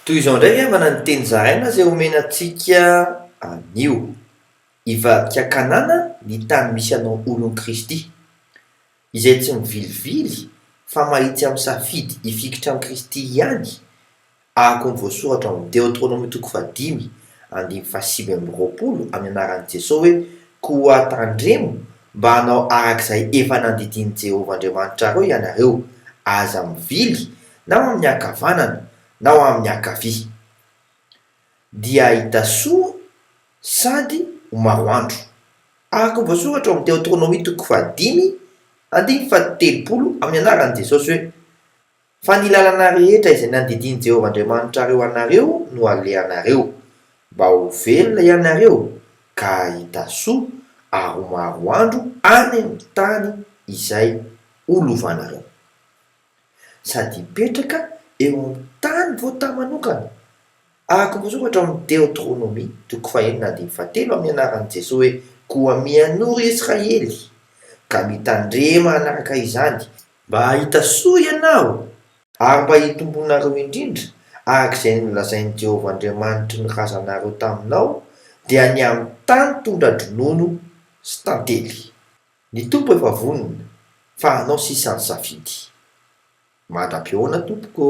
Toy izao indray avana ny teny zaraina zay omenantsika anio ivadika kanana ny tany misy anao olon Kristy izay tsy mivilivily fa mahitsy amin'ny safidy hifikitra amin'ny Kristy ihany, ahako ny voasoratra amin'ny Deutéronome 5:5-20 amin'ny anaran'i Jesosy hoe koa tandremo mba hanao arak'izay efa nandidini Jehovah Andriamanitra reo ianareo, aza mivily na amin'ny ankavanana na amin'ny ankavia, dia hita soa sady ho maroandro. Araka ny voasoratra amin'ny Deutéronome 5:5-20 amin'ny anaran'i Jesosy hoe fa ny lalana rehetra izay nandidini Jehovah Andriamanitra reo anareo no alehanareo, mba ho velona ianareo ka hita soa ary ho maroandro any amin'ny tany izay olovanareo, sady hipetraka eo amin'ny tany voatany manokana. Araka ny voasoratra amin'ny Deutéronome 5:7 amin'ny anaran'i Jesosy hoe koa mianoro Israely ka mitandrema anaraka izany mba hahita soa ianao ary mba hitombonareo indrindra arak'izay nolazain'i Jehovah Andriamanitra ny razanareo taminao dia ny amin'ny tany tondra-dronono sy tantely. Ny tompo efa vonona fa anao sisa ny safidy. Mandrapioana tompoko.